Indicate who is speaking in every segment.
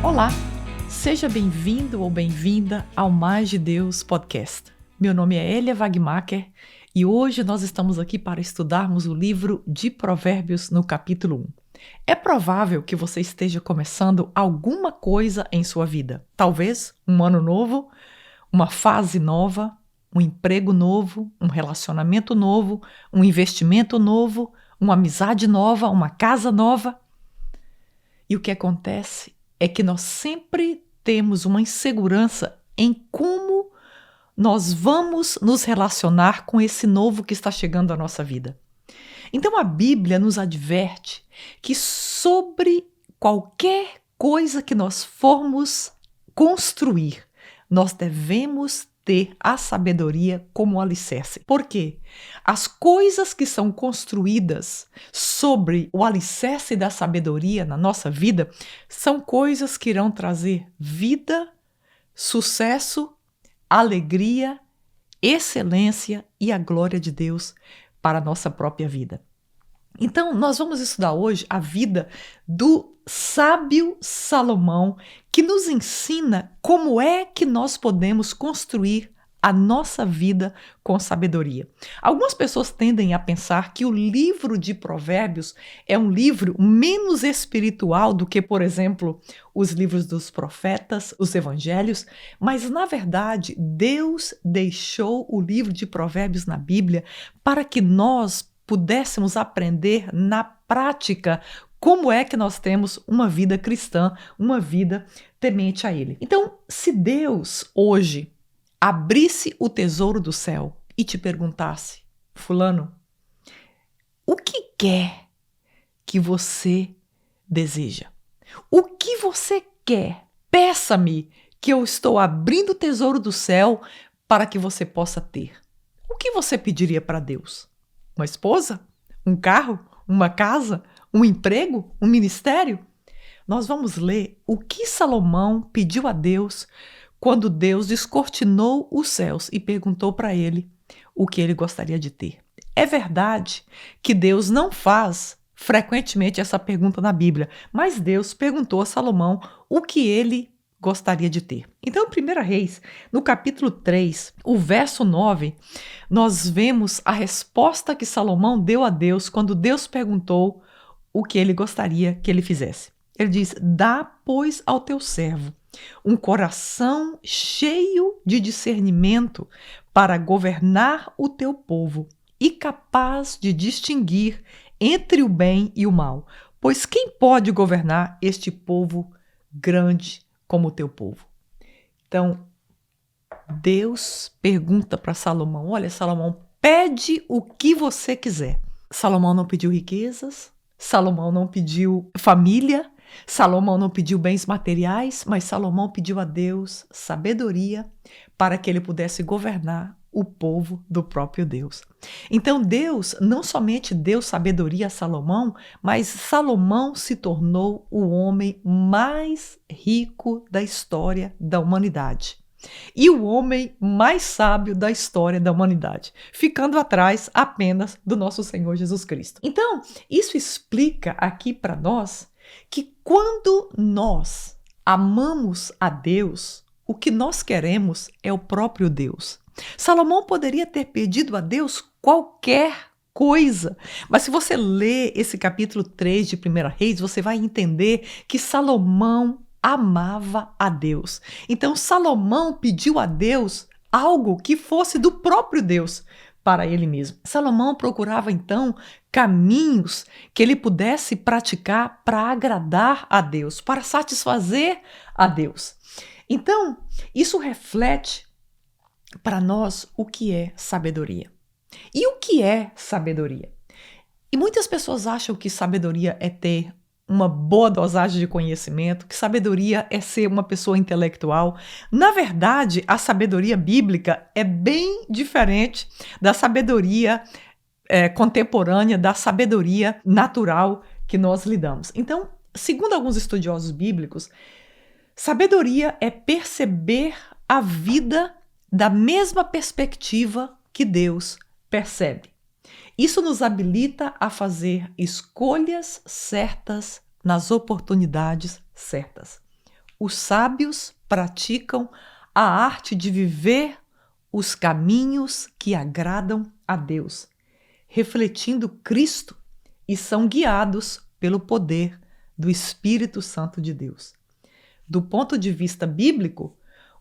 Speaker 1: Olá, seja bem-vindo ou bem-vinda ao Mais de Deus Podcast. Meu nome é Elia Wagmacher e hoje nós estamos aqui para estudarmos o livro de Provérbios no capítulo 1. É provável que você esteja começando alguma coisa em sua vida. Talvez um ano novo, uma fase nova, um emprego novo, um relacionamento novo, um investimento novo, uma amizade nova, uma casa nova. E o que acontece é que nós sempre temos uma insegurança em como nós vamos nos relacionar com esse novo que está chegando à nossa vida. Então a Bíblia nos adverte que sobre qualquer coisa que nós formos construir, nós devemos ter a sabedoria como alicerce. Por quê? As coisas que são construídas sobre o alicerce da sabedoria na nossa vida são coisas que irão trazer vida, sucesso, alegria, excelência e a glória de Deus para a nossa própria vida. Então, nós vamos estudar hoje a vida do sábio Salomão, que nos ensina como é que nós podemos construir a nossa vida com sabedoria. Algumas pessoas tendem a pensar que o livro de Provérbios é um livro menos espiritual do que, por exemplo, os livros dos profetas, os evangelhos, mas, na verdade, Deus deixou o livro de Provérbios na Bíblia para que nós pudéssemos aprender na prática como é que nós temos uma vida cristã, uma vida temente a Ele. Então, se Deus hoje abrisse o tesouro do céu e te perguntasse, fulano, o que quer que você deseja? O que você quer? Peça-me que eu estou abrindo o tesouro do céu para que você possa ter. O que você pediria para Deus? Uma esposa? Um carro? Uma casa? Um emprego? Um ministério? Nós vamos ler o que Salomão pediu a Deus quando Deus descortinou os céus e perguntou para ele o que ele gostaria de ter. É verdade que Deus não faz frequentemente essa pergunta na Bíblia, mas Deus perguntou a Salomão o que ele gostaria de ter. Então, em 1 Reis, no capítulo 3, o verso 9, nós vemos a resposta que Salomão deu a Deus quando Deus perguntou o que ele gostaria que ele fizesse. Ele diz, dá, pois, ao teu servo um coração cheio de discernimento para governar o teu povo e capaz de distinguir entre o bem e o mal. Pois quem pode governar este povo grande como o teu povo? Então, Deus pergunta para Salomão, olha, Salomão, pede o que você quiser. Salomão não pediu riquezas, Salomão não pediu família, Salomão não pediu bens materiais, mas Salomão pediu a Deus sabedoria para que ele pudesse governar o povo do próprio Deus. Então Deus não somente deu sabedoria a Salomão, mas Salomão se tornou o homem mais rico da história da humanidade. E o homem mais sábio da história da humanidade, ficando atrás apenas do nosso Senhor Jesus Cristo. Então, isso explica aqui para nós que quando nós amamos a Deus, o que nós queremos é o próprio Deus. Salomão poderia ter pedido a Deus qualquer coisa, mas se você ler esse capítulo 3 de 1 Reis, você vai entender que Salomão amava a Deus. Então Salomão pediu a Deus algo que fosse do próprio Deus para ele mesmo. Salomão procurava então caminhos que ele pudesse praticar para agradar a Deus, para satisfazer a Deus. Então, isso reflete para nós o que é sabedoria. E o que é sabedoria? E muitas pessoas acham que sabedoria é ter uma boa dosagem de conhecimento, que sabedoria é ser uma pessoa intelectual. Na verdade, a sabedoria bíblica é bem diferente da sabedoria contemporânea, da sabedoria natural que nós lidamos. Então, segundo alguns estudiosos bíblicos, sabedoria é perceber a vida da mesma perspectiva que Deus percebe. Isso nos habilita a fazer escolhas certas nas oportunidades certas. Os sábios praticam a arte de viver os caminhos que agradam a Deus, refletindo Cristo, e são guiados pelo poder do Espírito Santo de Deus. Do ponto de vista bíblico,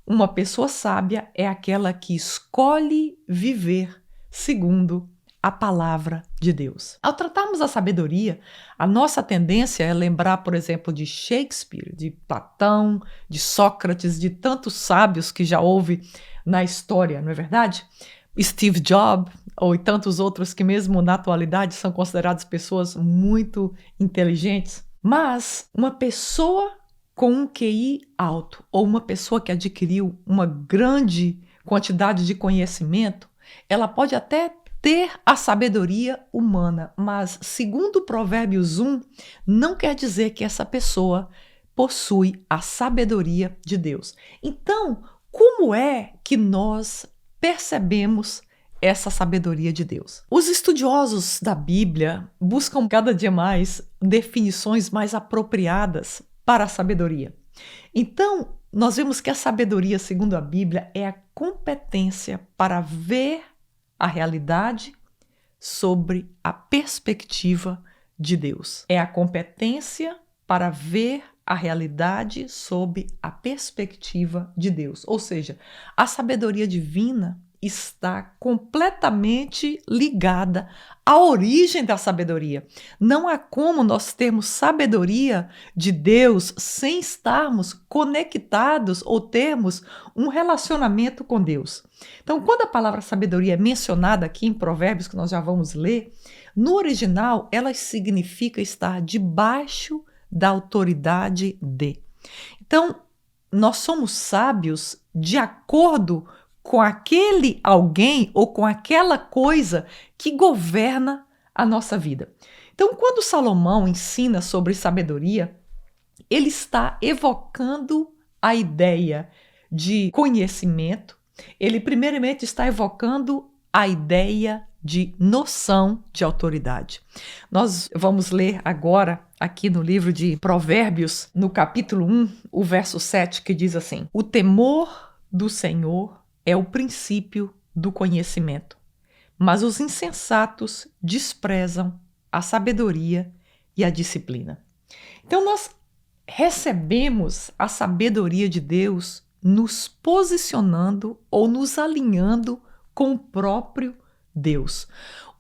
Speaker 1: uma pessoa sábia é aquela que escolhe viver segundo a palavra de Deus. Ao tratarmos a sabedoria, a nossa tendência é lembrar, por exemplo, de Shakespeare, de Platão, de Sócrates, de tantos sábios que já houve na história, não é verdade? Steve Jobs, ou tantos outros que mesmo na atualidade são considerados pessoas muito inteligentes. Mas uma pessoa com um QI alto, ou uma pessoa que adquiriu uma grande quantidade de conhecimento, ela pode até ter a sabedoria humana, mas segundo Provérbios 1, não quer dizer que essa pessoa possui a sabedoria de Deus. Então, como é que nós percebemos essa sabedoria de Deus? Os estudiosos da Bíblia buscam cada dia mais definições mais apropriadas para a sabedoria. Então, nós vemos que a sabedoria, segundo a Bíblia, é a competência para ver a realidade sobre a perspectiva de Deus. É a competência para ver a realidade sob a perspectiva de Deus. Ou seja, a sabedoria divina está completamente ligada à origem da sabedoria. Não há como nós termos sabedoria de Deus sem estarmos conectados ou termos um relacionamento com Deus. Então, quando a palavra sabedoria é mencionada aqui em Provérbios, que nós já vamos ler, no original ela significa estar debaixo da autoridade de. Então, nós somos sábios de acordo com aquele alguém ou com aquela coisa que governa a nossa vida. Então, quando Salomão ensina sobre sabedoria, ele está evocando a ideia de conhecimento, ele primeiramente está evocando a ideia de noção de autoridade. Nós vamos ler agora aqui no livro de Provérbios, no capítulo 1, o verso 7, que diz assim: "O temor do Senhor é o princípio do conhecimento, mas os insensatos desprezam a sabedoria e a disciplina." Então, nós recebemos a sabedoria de Deus nos posicionando ou nos alinhando com o próprio Deus.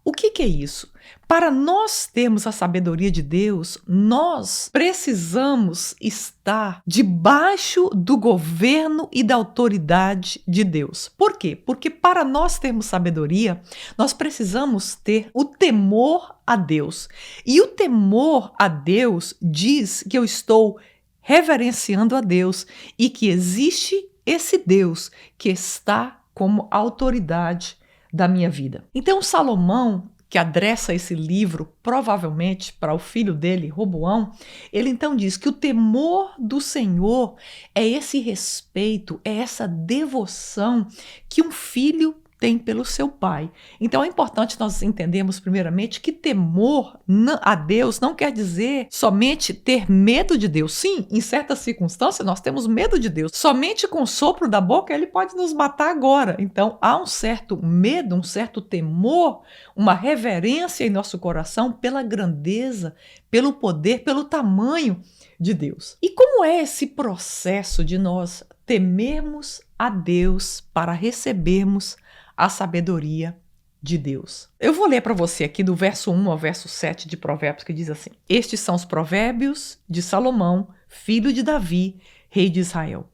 Speaker 1: O que é isso? Para nós termos a sabedoria de Deus, nós precisamos estar debaixo do governo e da autoridade de Deus. Por quê? Porque para nós termos sabedoria, nós precisamos ter o temor a Deus. E o temor a Deus diz que eu estou reverenciando a Deus e que existe esse Deus que está como autoridade da minha vida. Então, Salomão, que adressa esse livro provavelmente para o filho dele, Roboão, ele então diz que o temor do Senhor é esse respeito, é essa devoção que um filho tem pelo seu pai. Então é importante nós entendermos primeiramente que temor a Deus não quer dizer somente ter medo de Deus. Sim, em certas circunstâncias nós temos medo de Deus. Somente com o sopro da boca ele pode nos matar agora. Então há um certo medo, um certo temor, uma reverência em nosso coração pela grandeza, pelo poder, pelo tamanho de Deus. E como é esse processo de nós temermos a Deus para recebermos a sabedoria de Deus? Eu vou ler para você aqui do verso 1 ao verso 7 de Provérbios, que diz assim: "Estes são os provérbios de Salomão, filho de Davi, rei de Israel.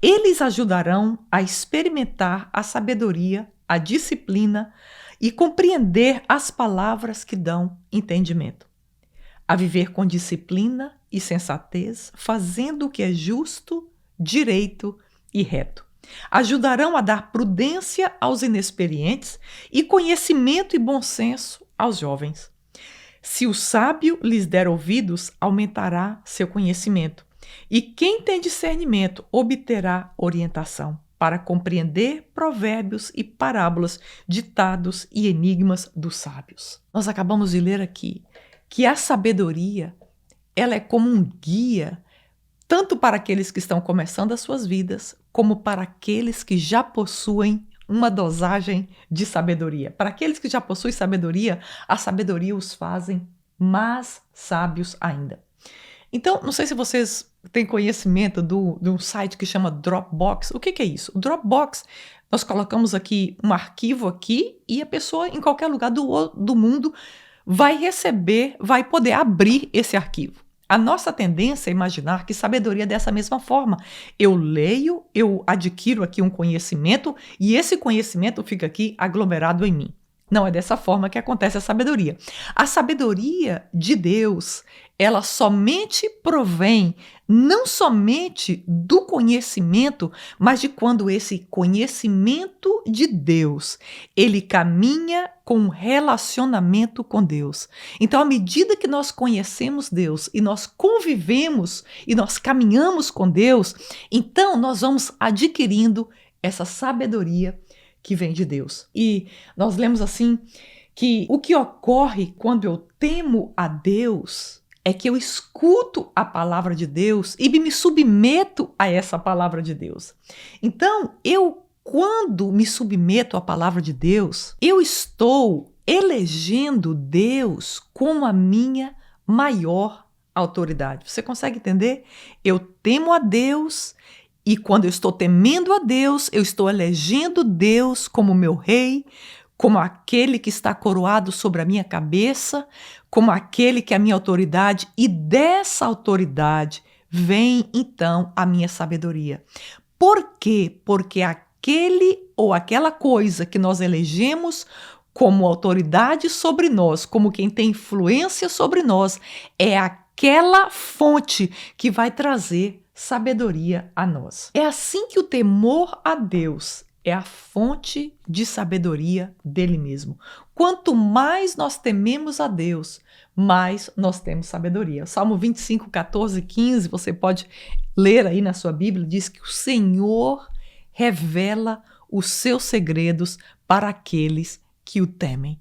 Speaker 1: Eles ajudarão a experimentar a sabedoria, a disciplina e compreender as palavras que dão entendimento. A viver com disciplina e sensatez, fazendo o que é justo, direito e reto. Ajudarão a dar prudência aos inexperientes e conhecimento e bom senso aos jovens. Se o sábio lhes der ouvidos, aumentará seu conhecimento. E quem tem discernimento obterá orientação para compreender provérbios e parábolas, ditados e enigmas dos sábios." Nós acabamos de ler aqui que a sabedoria, ela é como um guia tanto para aqueles que estão começando as suas vidas, como para aqueles que já possuem uma dosagem de sabedoria. Para aqueles que já possuem sabedoria, a sabedoria os fazem mais sábios ainda. Então, não sei se vocês têm conhecimento de um site que chama Dropbox. O que é isso? O Dropbox, nós colocamos aqui um arquivo aqui e a pessoa em qualquer lugar do mundo vai receber, vai poder abrir esse arquivo. A nossa tendência é imaginar que sabedoria é dessa mesma forma. Eu leio, eu adquiro aqui um conhecimento e esse conhecimento fica aqui aglomerado em mim. Não é dessa forma que acontece a sabedoria. A sabedoria de Deus, ela somente provém não somente do conhecimento, mas de quando esse conhecimento de Deus, ele caminha com um relacionamento com Deus. Então, à medida que nós conhecemos Deus e nós convivemos e nós caminhamos com Deus, então nós vamos adquirindo essa sabedoria que vem de Deus. E nós lemos assim que o que ocorre quando eu temo a Deus é que eu escuto a palavra de Deus e me submeto a essa palavra de Deus. Então, quando me submeto à palavra de Deus, eu estou elegendo Deus como a minha maior autoridade. Você consegue entender? Eu temo a Deus. E quando eu estou temendo a Deus, eu estou elegendo Deus como meu rei, como aquele que está coroado sobre a minha cabeça, como aquele que é a minha autoridade. E dessa autoridade vem, então, a minha sabedoria. Por quê? Porque aquele ou aquela coisa que nós elegemos como autoridade sobre nós, como quem tem influência sobre nós, é aquela fonte que vai trazer sabedoria a nós. É assim que o temor a Deus é a fonte de sabedoria dele mesmo. Quanto mais nós tememos a Deus, mais nós temos sabedoria. Salmo 25, 14, 15, você pode ler aí na sua Bíblia, diz que o Senhor revela os seus segredos para aqueles que o temem.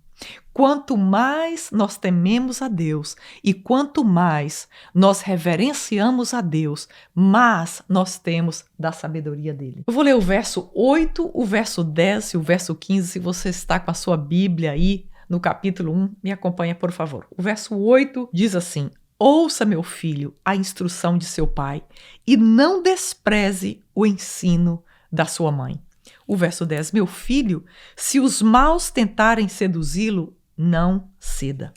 Speaker 1: Quanto mais nós tememos a Deus e quanto mais nós reverenciamos a Deus, mais nós temos da sabedoria dele. Eu vou ler o verso 8, o verso 10 e o verso 15. Se você está com a sua Bíblia aí no capítulo 1, me acompanha, por favor. O verso 8 diz assim: ouça, meu filho, a instrução de seu pai e não despreze o ensino da sua mãe. O verso 10, meu filho, se os maus tentarem seduzi-lo, não ceda.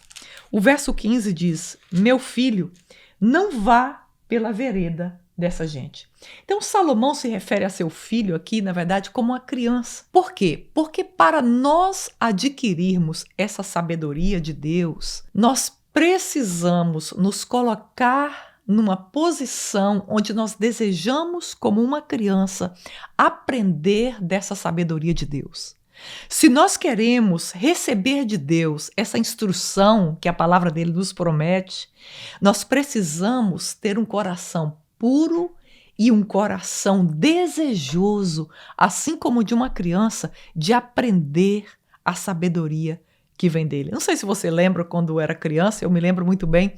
Speaker 1: O verso 15 diz, meu filho, não vá pela vereda dessa gente. Então, Salomão se refere a seu filho aqui, na verdade, como uma criança. Por quê? Porque para nós adquirirmos essa sabedoria de Deus, nós precisamos nos colocar numa posição onde nós desejamos, como uma criança, aprender dessa sabedoria de Deus. Se nós queremos receber de Deus essa instrução que a palavra dele nos promete, nós precisamos ter um coração puro e um coração desejoso, assim como de uma criança, de aprender a sabedoria que vem dele. Não sei se você lembra quando eu era criança, eu me lembro muito bem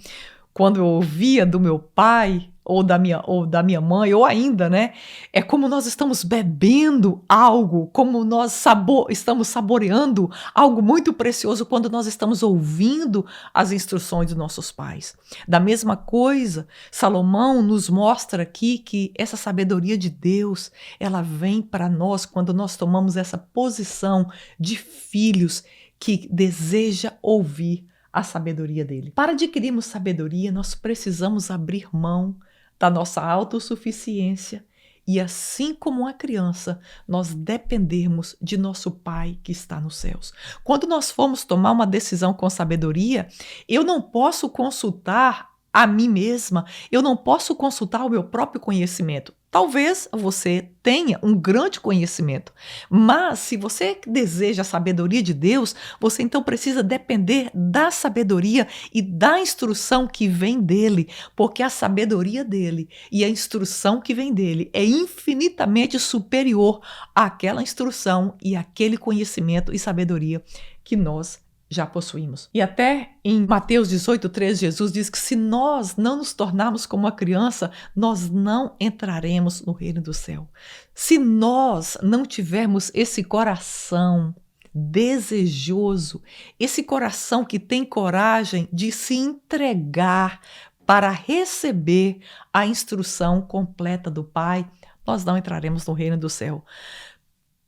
Speaker 1: quando eu ouvia do meu pai ou da minha mãe, ou ainda, né? É como nós estamos bebendo algo, como nós estamos saboreando algo muito precioso quando nós estamos ouvindo as instruções dos nossos pais. Da mesma coisa, Salomão nos mostra aqui que essa sabedoria de Deus, ela vem para nós quando nós tomamos essa posição de filhos que deseja ouvir a sabedoria dele. Para adquirirmos sabedoria, nós precisamos abrir mão da nossa autossuficiência e, assim como uma criança, nós dependermos de nosso Pai que está nos céus. Quando nós formos tomar uma decisão com sabedoria, eu não posso consultar a mim mesma, eu não posso consultar o meu próprio conhecimento. Talvez você tenha um grande conhecimento, mas se você deseja a sabedoria de Deus, você então precisa depender da sabedoria e da instrução que vem dele, porque a sabedoria dele e a instrução que vem dele é infinitamente superior àquela instrução e àquele conhecimento e sabedoria que nós já possuímos. E até em Mateus 18:3, Jesus diz que se nós não nos tornarmos como uma criança, nós não entraremos no reino do céu. Se nós não tivermos esse coração desejoso, esse coração que tem coragem de se entregar para receber a instrução completa do Pai, nós não entraremos no reino do céu.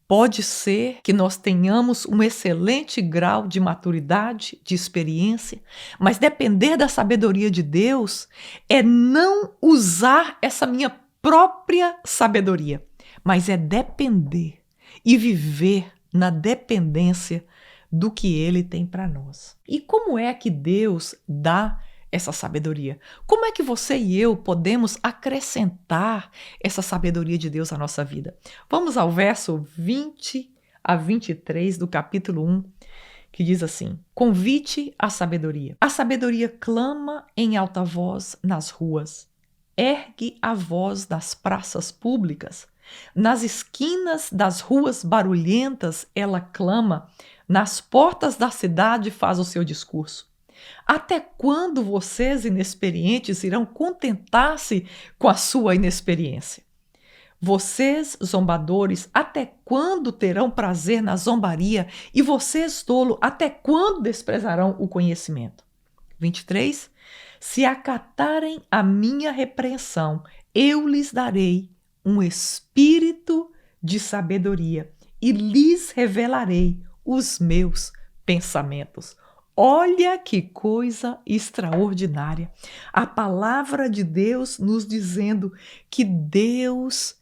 Speaker 1: Pode ser que nós tenhamos um excelente grau de maturidade, de experiência, mas depender da sabedoria de Deus é não usar essa minha própria sabedoria, mas é depender e viver na dependência do que Ele tem para nós. E como é que Deus dá essa sabedoria? Como é que você e eu podemos acrescentar essa sabedoria de Deus à nossa vida? Vamos ao verso 20 a 23 do capítulo 1, que diz assim: Convite à sabedoria. A sabedoria clama em alta voz nas ruas, ergue a voz das praças públicas. Nas esquinas das ruas barulhentas ela clama, nas portas da cidade faz o seu discurso. Até quando vocês inexperientes irão contentar-se com a sua inexperiência? Vocês, zombadores, até quando terão prazer na zombaria? E vocês, tolo, até quando desprezarão o conhecimento? 23. Se acatarem a minha repreensão, eu lhes darei um espírito de sabedoria e lhes revelarei os meus pensamentos. Olha que coisa extraordinária. A palavra de Deus nos dizendo que Deus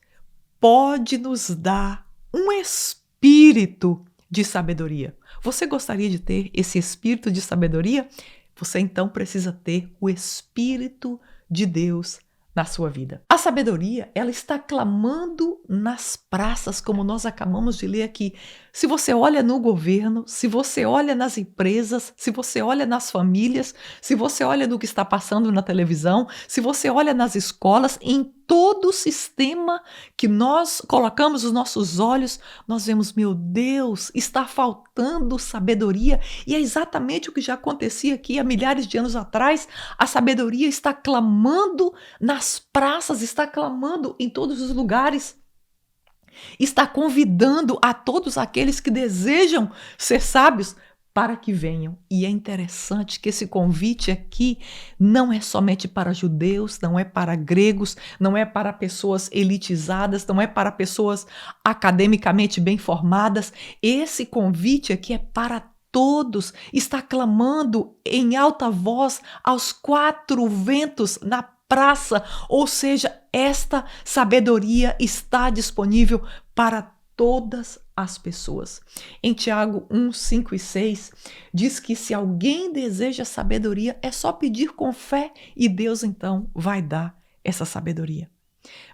Speaker 1: pode nos dar um espírito de sabedoria. Você gostaria de ter esse espírito de sabedoria? Você então precisa ter o Espírito de Deus na sua vida. A sabedoria, ela está clamando nas praças, como nós acabamos de ler aqui. Se você olha no governo, se você olha nas empresas, se você olha nas famílias, se você olha no que está passando na televisão, se você olha nas escolas, em todo o sistema que nós colocamos os nossos olhos, nós vemos, meu Deus, está faltando sabedoria. E é exatamente o que já acontecia aqui há milhares de anos atrás. A sabedoria está clamando nas praças, está clamando em todos os lugares. Está convidando a todos aqueles que desejam ser sábios para que venham. E é interessante que esse convite aqui não é somente para judeus, não é para gregos, não é para pessoas elitizadas, não é para pessoas academicamente bem formadas. Esse convite aqui é para todos. Está clamando em alta voz aos quatro ventos na praça, ou seja, esta sabedoria está disponível para todas as pessoas. Em Tiago 1, 5 e 6, diz que se alguém deseja sabedoria, é só pedir com fé e Deus então vai dar essa sabedoria.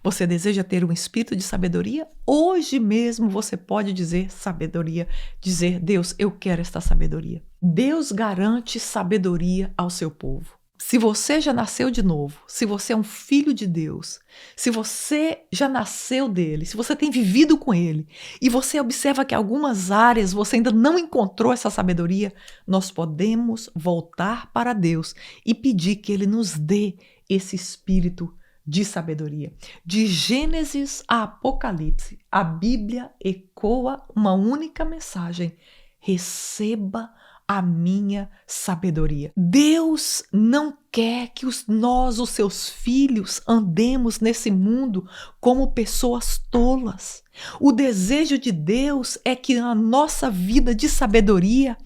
Speaker 1: Você deseja ter um espírito de sabedoria? Hoje mesmo você pode dizer sabedoria, dizer, Deus, eu quero esta sabedoria. Deus garante sabedoria ao seu povo. Se você já nasceu de novo, se você é um filho de Deus, se você já nasceu dele, se você tem vivido com ele e você observa que em algumas áreas você ainda não encontrou essa sabedoria, nós podemos voltar para Deus e pedir que ele nos dê esse espírito de sabedoria. De Gênesis a Apocalipse, a Bíblia ecoa uma única mensagem: receba a minha sabedoria. Deus não quer que nós, os seus filhos, andemos nesse mundo como pessoas tolas. O desejo de Deus é que a nossa vida de sabedoria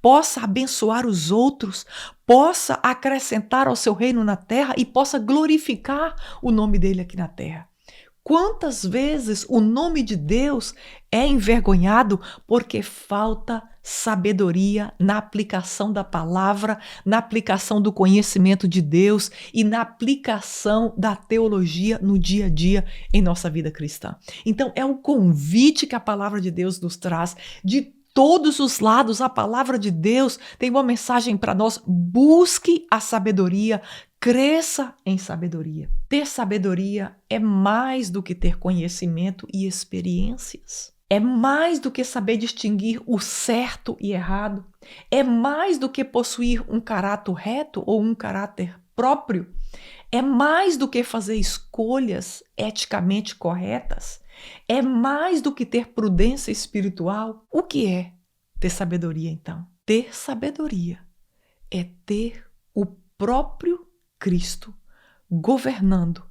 Speaker 1: possa abençoar os outros, possa acrescentar ao seu reino na terra e possa glorificar o nome dele aqui na terra. Quantas vezes o nome de Deus é envergonhado porque falta sabedoria na aplicação da palavra, na aplicação do conhecimento de Deus e na aplicação da teologia no dia a dia em nossa vida cristã. Então é o convite que a palavra de Deus nos traz de todos os lados. A palavra de Deus tem uma mensagem para nós: busque a sabedoria, cresça em sabedoria. Ter sabedoria é mais do que ter conhecimento e experiências. É mais do que saber distinguir o certo e errado. É mais do que possuir um caráter reto ou um caráter próprio. É mais do que fazer escolhas eticamente corretas. É mais do que ter prudência espiritual. O que é ter sabedoria, então? Ter sabedoria é ter o próprio Cristo governando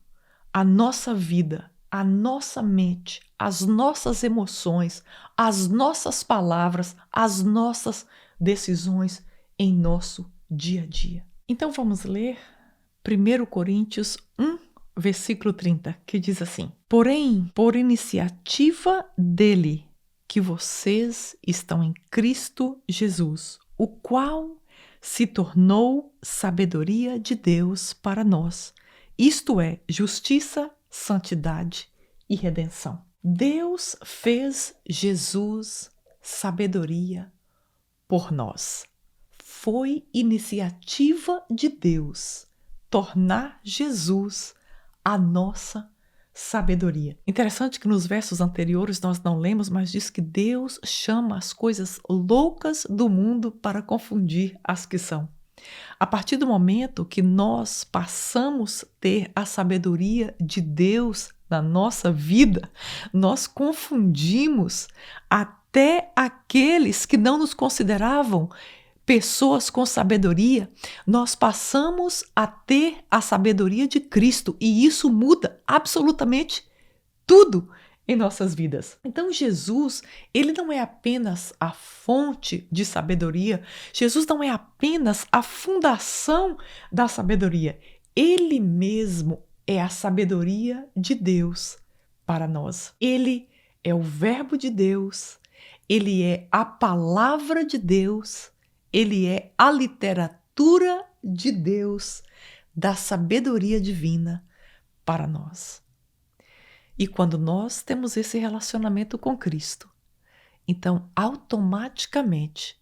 Speaker 1: a nossa vida, a nossa mente, as nossas emoções, as nossas palavras, as nossas decisões em nosso dia a dia. Então vamos ler 1 Coríntios 1, versículo 30, que diz assim: Porém, por iniciativa dele, que vocês estão em Cristo Jesus, o qual se tornou sabedoria de Deus para nós, isto é, justiça, santidade e redenção. Deus fez Jesus sabedoria por nós. Foi iniciativa de Deus tornar Jesus a nossa sabedoria. Interessante que nos versos anteriores nós não lemos, mas diz que Deus chama as coisas loucas do mundo para confundir as que são. A partir do momento que nós passamos a ter a sabedoria de Deus na nossa vida, nós confundimos até aqueles que não nos consideravam pessoas com sabedoria. Nós passamos a ter a sabedoria de Cristo e isso muda absolutamente tudo em nossas vidas. Então Jesus, ele não é apenas a fonte de sabedoria, Jesus não é apenas a fundação da sabedoria, ele mesmo é a sabedoria de Deus para nós. Ele é o Verbo de Deus, ele é a palavra de Deus, ele é a literatura de Deus, da sabedoria divina para nós. E quando nós temos esse relacionamento com Cristo, então automaticamente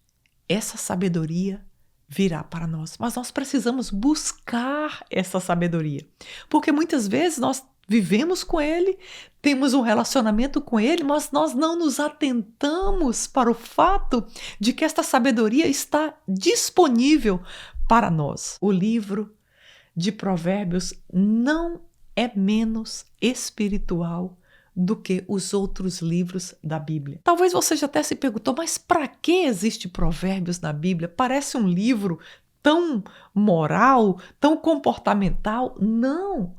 Speaker 1: essa sabedoria virá para nós. Mas nós precisamos buscar essa sabedoria, porque muitas vezes nós vivemos com Ele, temos um relacionamento com Ele, mas nós não nos atentamos para o fato de que esta sabedoria está disponível para nós. O livro de Provérbios não é menos espiritual do que os outros livros da Bíblia. Talvez você já até se perguntou, mas para que existe Provérbios na Bíblia? Parece um livro tão moral, tão comportamental. Não!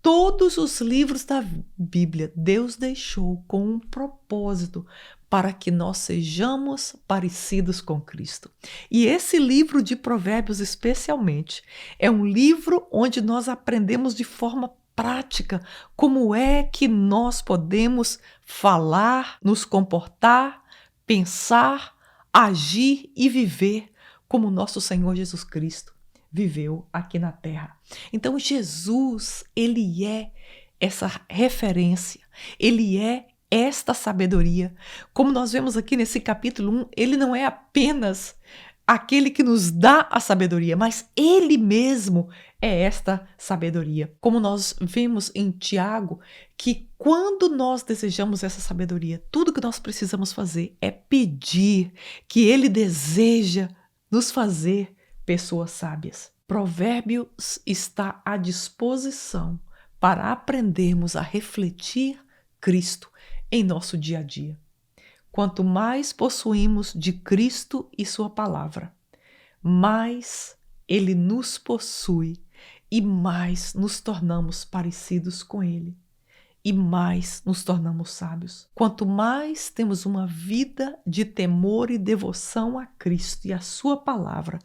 Speaker 1: Todos os livros da Bíblia Deus deixou com um propósito para que nós sejamos parecidos com Cristo. E esse livro de Provérbios especialmente é um livro onde nós aprendemos de forma prática como é que nós podemos falar, nos comportar, pensar, agir e viver como nosso Senhor Jesus Cristo viveu aqui na terra. Então Jesus, ele é essa referência, ele é esta sabedoria. Como nós vemos aqui nesse capítulo 1, ele não é apenas aquele que nos dá a sabedoria, mas ele mesmo é esta sabedoria. Como nós vemos em Tiago, que quando nós desejamos essa sabedoria, tudo que nós precisamos fazer é pedir, que ele deseja nos fazer pessoas sábias. Provérbios está à disposição para aprendermos a refletir Cristo em nosso dia a dia. Quanto mais possuímos de Cristo e sua palavra, mais ele nos possui e mais nos tornamos parecidos com ele e mais nos tornamos sábios. Quanto mais temos uma vida de temor e devoção a Cristo e a sua palavra,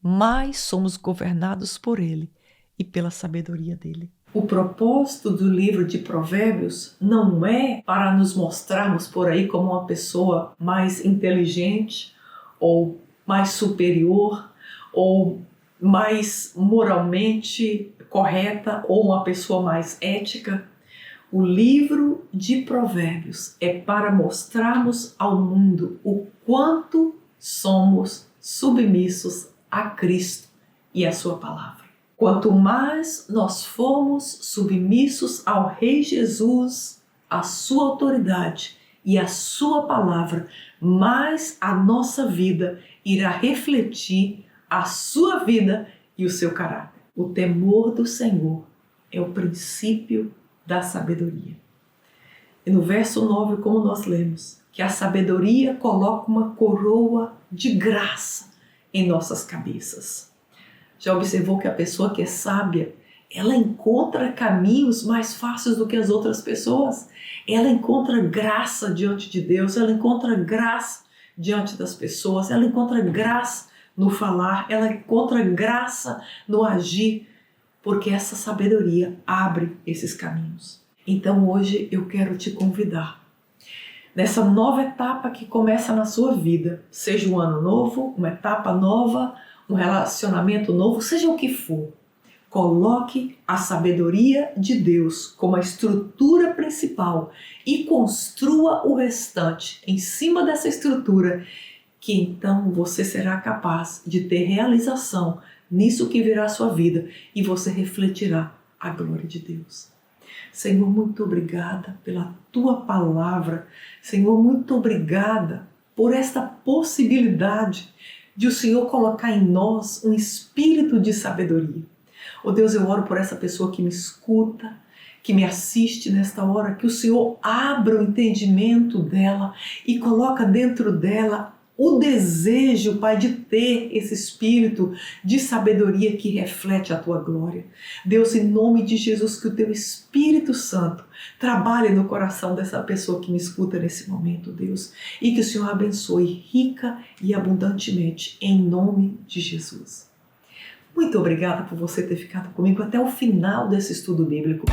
Speaker 1: mais somos governados por ele e pela sabedoria dele. O propósito do livro de Provérbios não é para nos mostrarmos por aí como uma pessoa mais inteligente ou mais superior ou mais moralmente correta ou uma pessoa mais ética. O livro de Provérbios é para mostrarmos ao mundo o quanto somos submissos a Cristo e a sua palavra. Quanto mais nós formos submissos ao Rei Jesus, à sua autoridade e a sua palavra, mais a nossa vida irá refletir a sua vida e o seu caráter. O temor do Senhor é o princípio da sabedoria. E no verso 9, como nós lemos, que a sabedoria coloca uma coroa de graça em nossas cabeças. Já observou que a pessoa que é sábia, ela encontra caminhos mais fáceis do que as outras pessoas? Ela encontra graça diante de Deus, ela encontra graça diante das pessoas, ela encontra graça no falar, ela encontra graça no agir, porque essa sabedoria abre esses caminhos. Então hoje eu quero te convidar, nessa nova etapa que começa na sua vida, seja um ano novo, uma etapa nova, um relacionamento novo, seja o que for, coloque a sabedoria de Deus como a estrutura principal e construa o restante em cima dessa estrutura, que então você será capaz de ter realização nisso que virá à sua vida e você refletirá a glória de Deus. Senhor, muito obrigada pela tua palavra. Senhor, muito obrigada por esta possibilidade de o Senhor colocar em nós um espírito de sabedoria. Oh Deus, eu oro por essa pessoa que me escuta, que me assiste nesta hora, que o Senhor abra o entendimento dela e coloca dentro dela o desejo, Pai, de ter esse espírito de sabedoria que reflete a tua glória. Deus, em nome de Jesus, que o teu Espírito Santo trabalhe no coração dessa pessoa que me escuta nesse momento, Deus, e que o Senhor abençoe rica e abundantemente, em nome de Jesus. Muito obrigada por você ter ficado comigo até o final desse estudo bíblico.